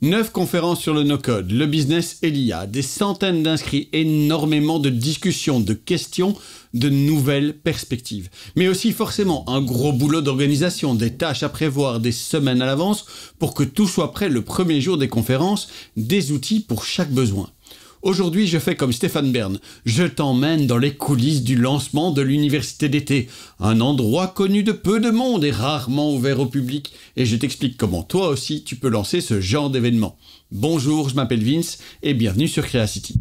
9 conférences sur le no-code, le business et l'IA, des centaines d'inscrits, énormément de discussions, de questions, de nouvelles perspectives. Mais aussi forcément un gros boulot d'organisation, des tâches à prévoir des semaines à l'avance pour que tout soit prêt le premier jour des conférences, des outils pour chaque besoin. Aujourd'hui, je fais comme Stéphane Bern. Je t'emmène dans les coulisses du lancement de l'université d'été, un endroit connu de peu de monde et rarement ouvert au public, et je t'explique comment toi aussi tu peux lancer ce genre d'événement. Bonjour, je m'appelle Vince et bienvenue sur Creacity.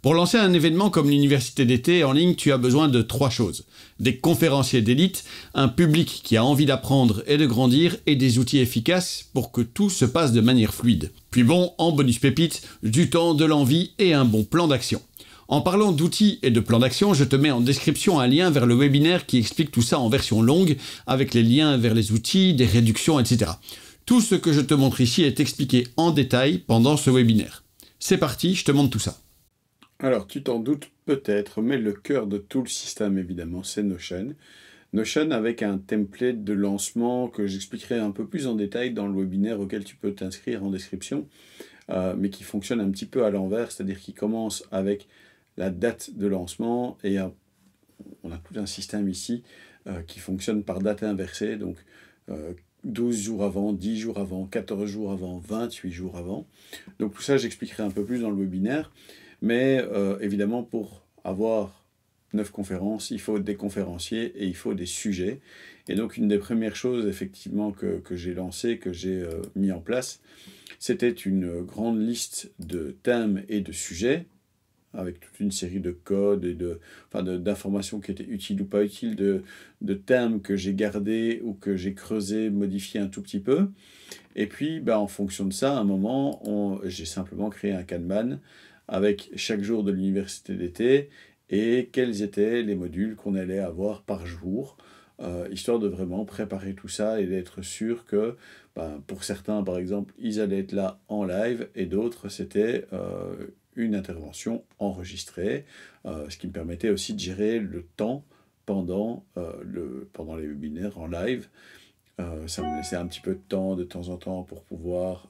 Pour lancer un événement comme l'université d'été en ligne, tu as besoin de 3 choses. Des conférenciers d'élite, un public qui a envie d'apprendre et de grandir et des outils efficaces pour que tout se passe de manière fluide. Puis bon, en bonus pépite, du temps, de l'envie et un bon plan d'action. En parlant d'outils et de plan d'action, je te mets en description un lien vers le webinaire qui explique tout ça en version longue avec les liens vers les outils, des réductions, etc. Tout ce que je te montre ici est expliqué en détail pendant ce webinaire. C'est parti, je te montre tout ça. Alors, tu t'en doutes peut-être, mais le cœur de tout le système, évidemment, c'est Notion. Notion avec un template de lancement que j'expliquerai un peu plus en détail dans le webinaire auquel tu peux t'inscrire en description, mais qui fonctionne un petit peu à l'envers, c'est-à-dire qu'il commence avec la date de lancement et on a tout un système ici qui fonctionne par date inversée, donc 12 jours avant, 10 jours avant, 14 jours avant, 28 jours avant. Donc tout ça, j'expliquerai un peu plus dans le webinaire. Mais évidemment, pour avoir 9 conférences, il faut des conférenciers et il faut des sujets. Et donc, une des premières choses, effectivement, que j'ai lancées, que j'ai mis en place, c'était une grande liste de thèmes et de sujets, avec toute une série de codes et d'informations qui étaient utiles ou pas utiles, de thèmes que j'ai gardés ou que j'ai creusés, modifiés un tout petit peu. Et puis, en fonction de ça, à un moment, j'ai simplement créé un Kanban avec chaque jour de l'université d'été et quels étaient les modules qu'on allait avoir par jour, histoire de vraiment préparer tout ça et d'être sûr que, pour certains, par exemple, ils allaient être là en live et d'autres, c'était une intervention enregistrée, ce qui me permettait aussi de gérer le temps pendant les webinaires en live. Ça me laissait un petit peu de temps en temps pour pouvoir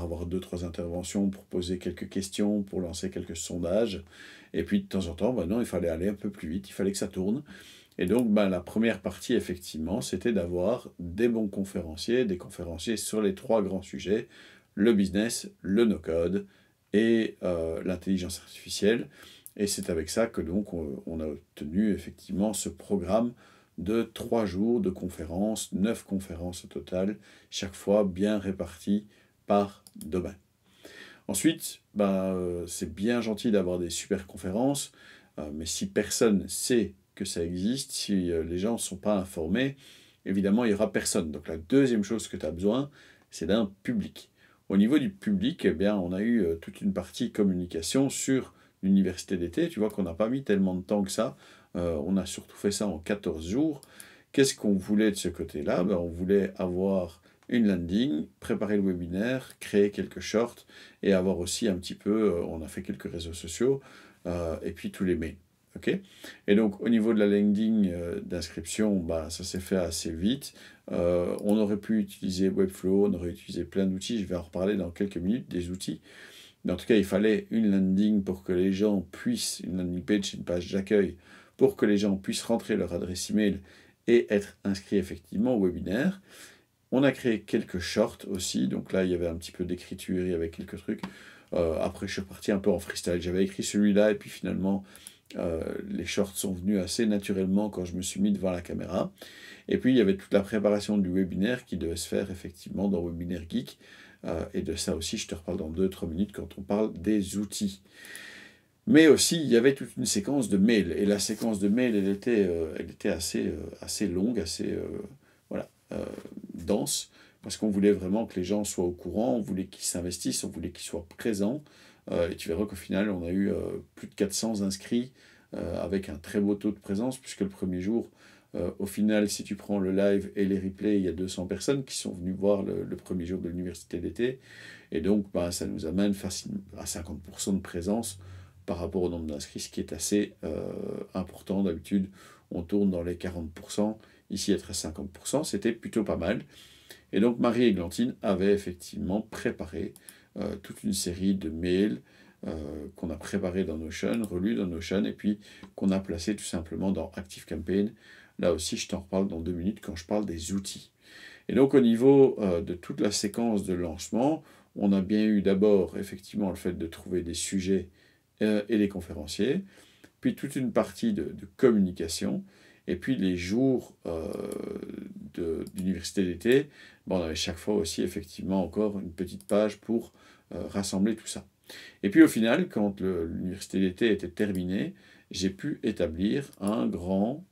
avoir 2-3 interventions, pour poser quelques questions, pour lancer quelques sondages. Et puis de temps en temps, non, il fallait aller un peu plus vite, il fallait que ça tourne. Et donc la première partie, effectivement, c'était d'avoir des bons conférenciers, des conférenciers sur les 3 grands sujets, le business, le no-code et l'intelligence artificielle. Et c'est avec ça que donc on a obtenu effectivement ce programme de 3 jours de conférences, 9 conférences au total, chaque fois bien réparties par domaine. Ensuite, c'est bien gentil d'avoir des super conférences, mais si personne sait que ça existe, si les gens ne sont pas informés, évidemment, il n'y aura personne. Donc la deuxième chose que tu as besoin, c'est d'un public. Au niveau du public, on a eu toute une partie communication sur l'université d'été. Tu vois qu'on n'a pas mis tellement de temps que ça. On a surtout fait ça en 14 jours. Qu'est-ce qu'on voulait de ce côté-là? On voulait avoir une landing, préparer le webinaire, créer quelques shorts et avoir aussi un petit peu, on a fait quelques réseaux sociaux et puis tous les mails. Okay, et donc au niveau de la landing d'inscription, ça s'est fait assez vite. On aurait pu utiliser Webflow, on aurait utilisé plein d'outils, je vais en reparler dans quelques minutes des outils. Mais en tout cas, il fallait une landing pour que les gens puissent, une landing page, une page d'accueil, pour que les gens puissent rentrer leur adresse email et être inscrits effectivement au webinaire. On a créé quelques shorts aussi, donc là il y avait un petit peu d'écriture, il y avait quelques trucs. Après je suis reparti un peu en freestyle, j'avais écrit celui-là et puis finalement les shorts sont venus assez naturellement quand je me suis mis devant la caméra. Et puis il y avait toute la préparation du webinaire qui devait se faire effectivement dans Webinaire Geek. Et de ça aussi je te reparle dans 2-3 minutes quand on parle des outils. Mais aussi, il y avait toute une séquence de mails. Et la séquence de mails, elle était assez longue, assez dense, parce qu'on voulait vraiment que les gens soient au courant, on voulait qu'ils s'investissent, on voulait qu'ils soient présents. Et tu verras qu'au final, on a eu plus de 400 inscrits avec un très beau taux de présence, puisque le premier jour, au final, si tu prends le live et les replays, il y a 200 personnes qui sont venues voir le premier jour de l'université d'été. Et donc, ça nous amène facilement à 50% de présence par rapport au nombre d'inscrits, ce qui est assez important. D'habitude, on tourne dans les 40%. ici être à 50%, c'était plutôt pas mal. Et donc Marie-Églantine avait effectivement préparé toute une série de mails qu'on a préparés dans Notion, relus dans Notion, et puis qu'on a placés tout simplement dans ActiveCampaign. Là aussi, je t'en reparle dans 2 minutes quand je parle des outils. Et donc au niveau de toute la séquence de lancement, on a bien eu d'abord effectivement le fait de trouver des sujets et des conférenciers, puis toute une partie de communication, et puis les jours d'université d'été, on avait chaque fois aussi effectivement encore une petite page pour rassembler tout ça. Et puis au final, quand l'université d'été était terminée, j'ai pu établir un grand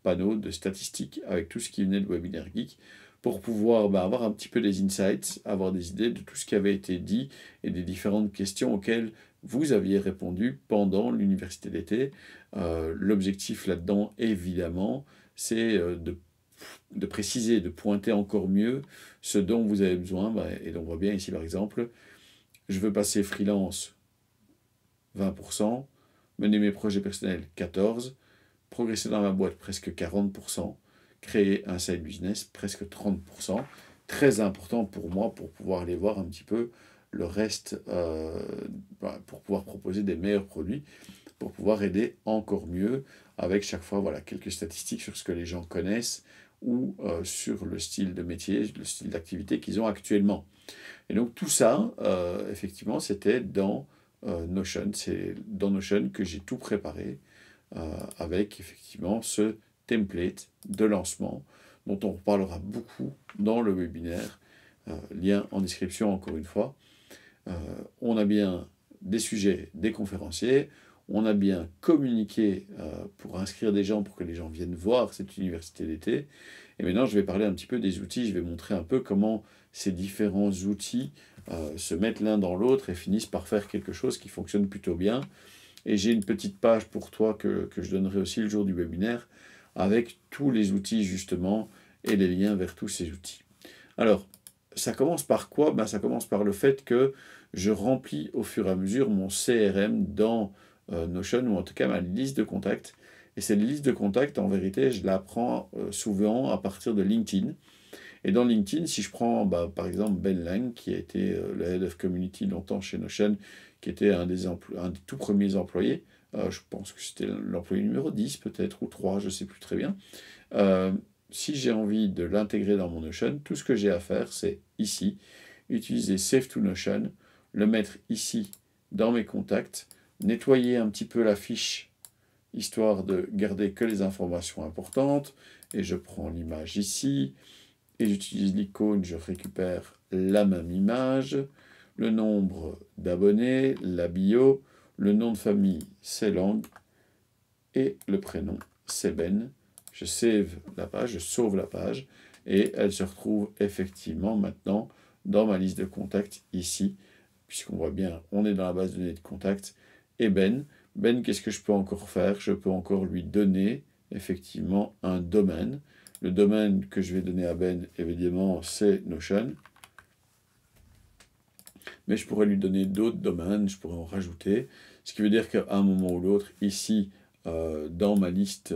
panneau de statistiques avec tout ce qui venait de Webinaire Geek pour pouvoir avoir un petit peu des insights, avoir des idées de tout ce qui avait été dit et des différentes questions auxquelles vous aviez répondu pendant l'université d'été. L'objectif là-dedans, évidemment, c'est de préciser, de pointer encore mieux ce dont vous avez besoin. Et on voit bien ici, par exemple, je veux passer freelance 20%, mener mes projets personnels 14%, progresser dans ma boîte presque 40%, créer un side business presque 30%. Très important pour moi pour pouvoir aller voir un petit peu le reste, pour pouvoir proposer des meilleurs produits, pour pouvoir aider encore mieux avec chaque fois quelques statistiques sur ce que les gens connaissent ou sur le style de métier, le style d'activité qu'ils ont actuellement. Et donc tout ça, effectivement, c'était dans Notion. C'est dans Notion que j'ai tout préparé avec effectivement ce template de lancement dont on reparlera beaucoup dans le webinaire. Lien en description encore une fois. On a bien des sujets, des conférenciers, on a bien communiqué pour inscrire des gens, pour que les gens viennent voir cette université d'été. Et maintenant, je vais parler un petit peu des outils, je vais montrer un peu comment ces différents outils se mettent l'un dans l'autre et finissent par faire quelque chose qui fonctionne plutôt bien. Et j'ai une petite page pour toi que je donnerai aussi le jour du webinaire avec tous les outils justement et les liens vers tous ces outils. Alors, ça commence par quoi? Ça commence par le fait que je remplis au fur et à mesure mon CRM dans Notion, ou en tout cas ma liste de contacts. Et cette liste de contacts, en vérité, je la prends souvent à partir de LinkedIn. Et dans LinkedIn, si je prends par exemple Ben Lang, qui a été le Head of Community longtemps chez Notion, qui était un des tout premiers employés, je pense que c'était l'employé numéro 10 peut-être, ou 3, je ne sais plus très bien. Si j'ai envie de l'intégrer dans mon Notion, tout ce que j'ai à faire, c'est ici, utiliser Save to Notion, le mettre ici dans mes contacts, nettoyer un petit peu la fiche, histoire de garder que les informations importantes, et je prends l'image ici, et j'utilise l'icône, je récupère la même image, le nombre d'abonnés, la bio, le nom de famille, c'est Lang, et le prénom, c'est Ben. Je save la page, je sauve la page, et elle se retrouve effectivement maintenant dans ma liste de contacts ici, puisqu'on voit bien, on est dans la base de données de contacts, et Ben, qu'est-ce que je peux encore faire? Je peux encore lui donner effectivement un domaine. Le domaine que je vais donner à Ben, évidemment, c'est Notion. Mais je pourrais lui donner d'autres domaines, je pourrais en rajouter. Ce qui veut dire qu'à un moment ou l'autre, ici, dans ma liste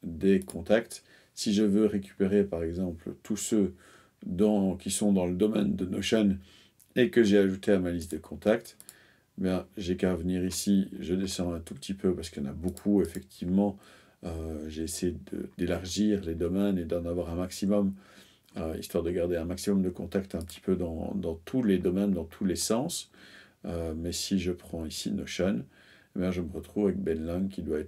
des contacts, si je veux récupérer, par exemple, tous ceux qui sont dans le domaine de Notion et que j'ai ajouté à ma liste de contacts, j'ai qu'à venir ici, je descends un tout petit peu parce qu'il y en a beaucoup, effectivement. J'ai essayé d'élargir les domaines et d'en avoir un maximum, histoire de garder un maximum de contacts un petit peu dans tous les domaines, dans tous les sens. Mais si je prends ici Notion, je me retrouve avec Ben Lang qui doit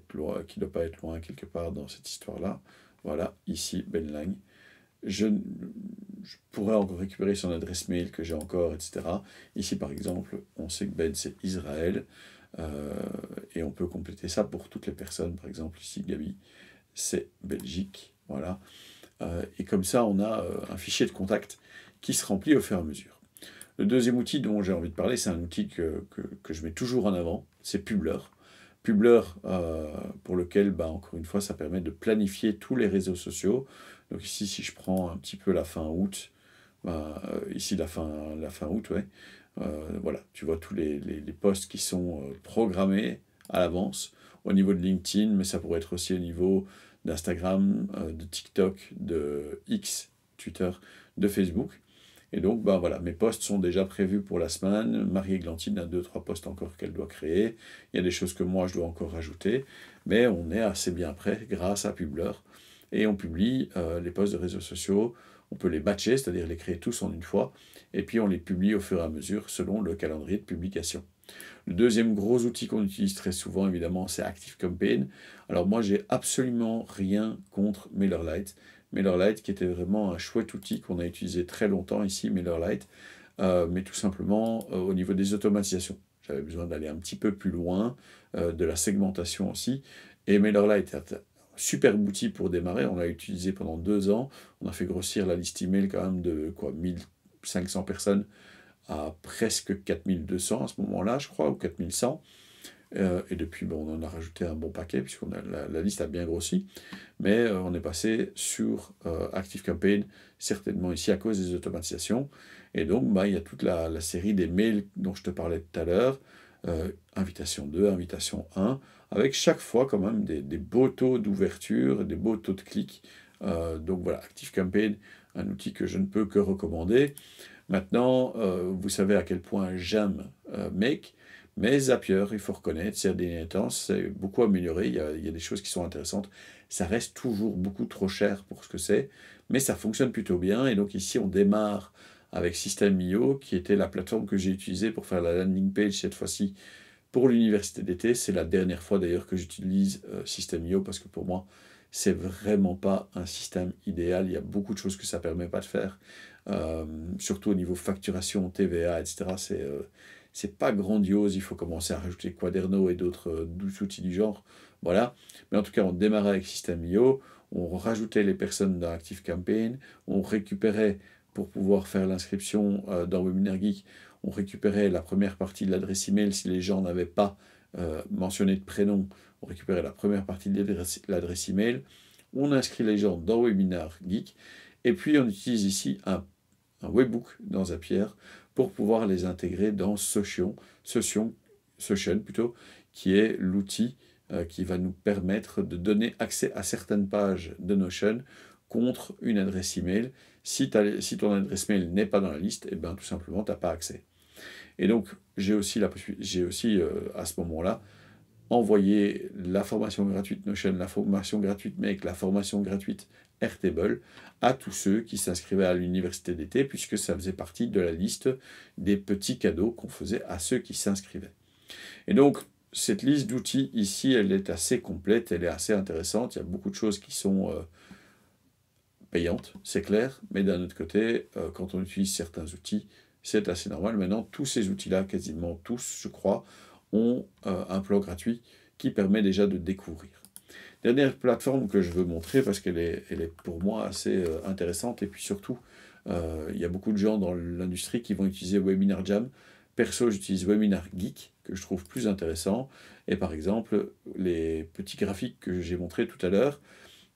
pas être loin quelque part dans cette histoire-là. Voilà, ici Ben Lang. Je pourrais encore récupérer son adresse mail que j'ai encore, etc. Ici, par exemple, on sait que Ben, c'est Israël. Et on peut compléter ça pour toutes les personnes. Par exemple, ici, Gabi, c'est Belgique. Voilà. Et comme ça, on a un fichier de contact qui se remplit au fur et à mesure. Le deuxième outil dont j'ai envie de parler, c'est un outil que je mets toujours en avant, c'est Publer. Publer, pour lequel, encore une fois, ça permet de planifier tous les réseaux sociaux. Donc ici, si je prends un petit peu la fin août, ici la fin août, ouais, voilà, tu vois tous les posts qui sont programmés à l'avance au niveau de LinkedIn, mais ça pourrait être aussi au niveau d'Instagram, de TikTok, de X, Twitter, de Facebook. Et donc, ben voilà, mes posts sont déjà prévus pour la semaine. Marie-Églantine a 2-3 posts encore qu'elle doit créer. Il y a des choses que moi, je dois encore rajouter. Mais on est assez bien prêt grâce à Publer. Et on publie les posts de réseaux sociaux. On peut les batcher, c'est-à-dire les créer tous en une fois. Et puis, on les publie au fur et à mesure selon le calendrier de publication. Le deuxième gros outil qu'on utilise très souvent, évidemment, c'est ActiveCampaign. Alors moi, j'ai absolument rien contre MailerLite. MailerLite qui était vraiment un chouette outil qu'on a utilisé très longtemps ici, MailerLite, mais tout simplement au niveau des automatisations. J'avais besoin d'aller un petit peu plus loin, de la segmentation aussi. Et MailerLite est un superbe outil pour démarrer. On l'a utilisé pendant 2 ans. On a fait grossir la liste email quand même de 1500 personnes à presque 4200 à ce moment-là, je crois, ou 4100. Et depuis, on en a rajouté un bon paquet, puisqu'on a, la liste a bien grossi. Mais on est passé sur ActiveCampaign, certainement ici à cause des automatisations. Et donc, il y a toute la série des mails dont je te parlais tout à l'heure, invitation 2, invitation 1, avec chaque fois quand même des beaux taux d'ouverture, des beaux taux de clics. Donc voilà, ActiveCampaign, un outil que je ne peux que recommander. Maintenant, vous savez à quel point j'aime Make, mais Zapier, il faut reconnaître, ces derniers temps, c'est beaucoup amélioré, il y a des choses qui sont intéressantes. Ça reste toujours beaucoup trop cher pour ce que c'est, mais ça fonctionne plutôt bien. Et donc ici, on démarre avec System.io, qui était la plateforme que j'ai utilisée pour faire la landing page cette fois-ci pour l'université d'été. C'est la dernière fois d'ailleurs que j'utilise System.io, parce que pour moi, c'est vraiment pas un système idéal. Il y a beaucoup de choses que ça permet pas de faire. Surtout au niveau facturation, TVA, etc. C'est pas grandiose, il faut commencer à rajouter Quaderno et d'autres outils du genre. Voilà. Mais en tout cas, on démarrait avec System.io, on rajoutait les personnes dans ActiveCampaign, on récupérait, pour pouvoir faire l'inscription dans Webinar Geek, on récupérait la première partie de l'adresse email si les gens n'avaient pas mentionné de prénom. On récupérait la première partie de l'adresse email, on inscrit les gens dans Webinar Geek, et puis on utilise ici un webbook dans Zapier pour pouvoir les intégrer dans Sotion plutôt, qui est l'outil qui va nous permettre de donner accès à certaines pages de Notion contre une adresse email. Si ton adresse mail n'est pas dans la liste, et bien tout simplement, tu n'as pas accès. Et donc, j'ai aussi à ce moment-là, envoyer la formation gratuite Notion, la formation gratuite Make, la formation gratuite Airtable à tous ceux qui s'inscrivaient à l'université d'été, puisque ça faisait partie de la liste des petits cadeaux qu'on faisait à ceux qui s'inscrivaient. Et donc, cette liste d'outils ici, elle est assez complète, elle est assez intéressante. Il y a beaucoup de choses qui sont payantes, c'est clair, mais d'un autre côté, quand on utilise certains outils, c'est assez normal. Maintenant, tous ces outils-là, quasiment tous, je crois, ont un plan gratuit qui permet déjà de découvrir. Dernière plateforme que je veux montrer, parce qu'elle est pour moi assez intéressante, et puis surtout, il y a beaucoup de gens dans l'industrie qui vont utiliser Webinar Jam. Perso, j'utilise Webinar Geek, que je trouve plus intéressant. Et par exemple, les petits graphiques que j'ai montrés tout à l'heure,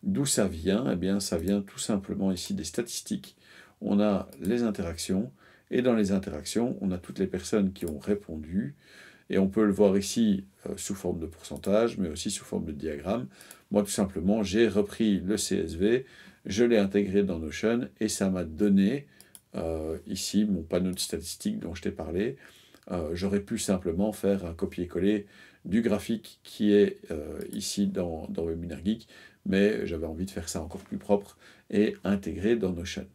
d'où ça vient? Eh bien, ça vient tout simplement ici des statistiques. On a les interactions, et dans les interactions, on a toutes les personnes qui ont répondu. Et on peut le voir ici sous forme de pourcentage, mais aussi sous forme de diagramme. Moi, tout simplement, j'ai repris le CSV, je l'ai intégré dans Notion, et ça m'a donné ici mon panneau de statistiques dont je t'ai parlé. J'aurais pu simplement faire un copier-coller du graphique qui est ici dans Webinar Geek, mais j'avais envie de faire ça encore plus propre et intégré dans Notion.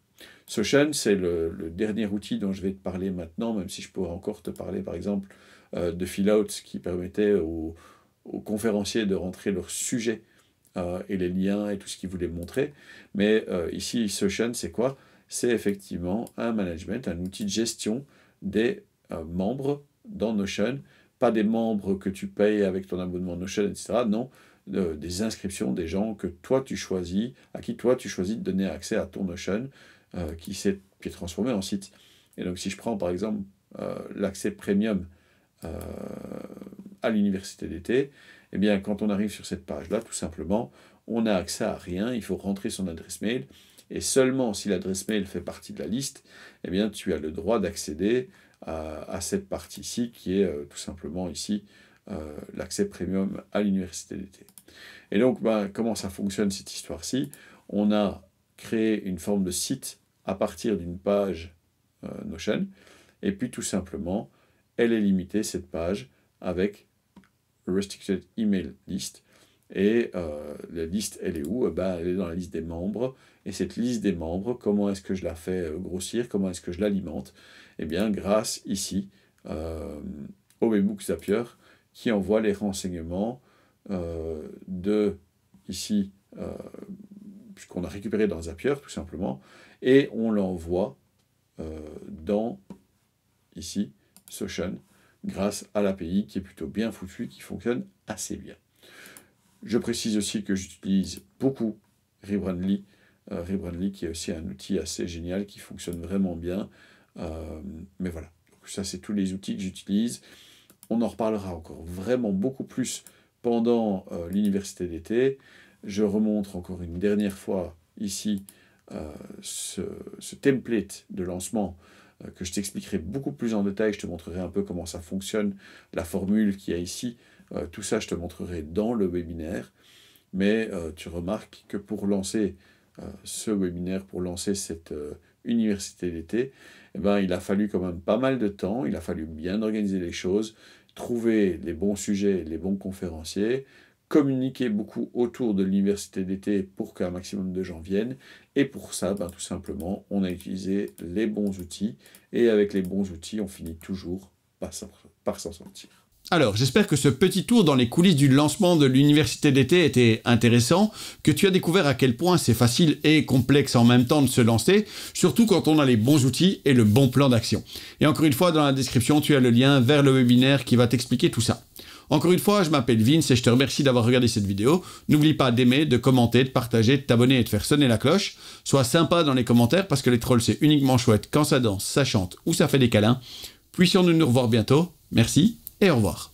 Notion, c'est le dernier outil dont je vais te parler maintenant, même si je pourrais encore te parler, par exemple, de Fill-Out, qui permettait aux conférenciers de rentrer leur sujet et les liens et tout ce qu'ils voulaient montrer. Mais ici, Notion, c'est quoi? C'est effectivement un management, un outil de gestion des membres dans Notion, pas des membres que tu payes avec ton abonnement Notion, etc. Non, des inscriptions des gens que toi tu choisis, à qui toi tu choisis de donner accès à ton Notion, qui est transformé en site. Et donc si je prends par exemple l'accès premium à l'université d'été, eh bien quand on arrive sur cette page-là, tout simplement, on n'a accès à rien, il faut rentrer son adresse mail, et seulement si l'adresse mail fait partie de la liste, eh bien tu as le droit d'accéder à cette partie-ci qui est tout simplement ici l'accès premium à l'université d'été. Et donc, comment ça fonctionne cette histoire-ci? On a créé une forme de site à partir d'une page Notion, et puis tout simplement, elle est limitée, cette page, avec Restricted Email List. Et la liste, elle est où? Elle est dans la liste des membres. Et cette liste des membres, comment est-ce que je la fais grossir? Comment est-ce que je l'alimente? Eh bien, grâce ici au Webbook Zapier, qui envoie les renseignements de ici, puisqu'on a récupéré dans Zapier, tout simplement, et on l'envoie dans ici, Notion, grâce à l'API qui est plutôt bien foutue, qui fonctionne assez bien. Je précise aussi que j'utilise beaucoup Rebrandly, qui est aussi un outil assez génial, qui fonctionne vraiment bien. Mais voilà, donc ça c'est tous les outils que j'utilise. On en reparlera encore vraiment beaucoup plus pendant l'université d'été. Je remontre encore une dernière fois ici ce template de lancement que je t'expliquerai beaucoup plus en détail. Je te montrerai un peu comment ça fonctionne, la formule qu'il y a ici. Tout ça, je te montrerai dans le webinaire. Mais tu remarques que pour lancer ce webinaire, pour lancer cette université d'été, il a fallu quand même pas mal de temps. Il a fallu bien organiser les choses, trouver les bons sujets, les bons conférenciers, communiquer beaucoup autour de l'université d'été pour qu'un maximum de gens viennent. Et pour ça, tout simplement, on a utilisé les bons outils. Et avec les bons outils, on finit toujours par s'en sortir. Alors, j'espère que ce petit tour dans les coulisses du lancement de l'université d'été était intéressant, que tu as découvert à quel point c'est facile et complexe en même temps de se lancer, surtout quand on a les bons outils et le bon plan d'action. Et encore une fois, dans la description, tu as le lien vers le webinaire qui va t'expliquer tout ça. Encore une fois, je m'appelle Vince et je te remercie d'avoir regardé cette vidéo. N'oublie pas d'aimer, de commenter, de partager, de t'abonner et de faire sonner la cloche. Sois sympa dans les commentaires parce que les trolls c'est uniquement chouette quand ça danse, ça chante ou ça fait des câlins. Puissions-nous nous revoir bientôt. Merci et au revoir.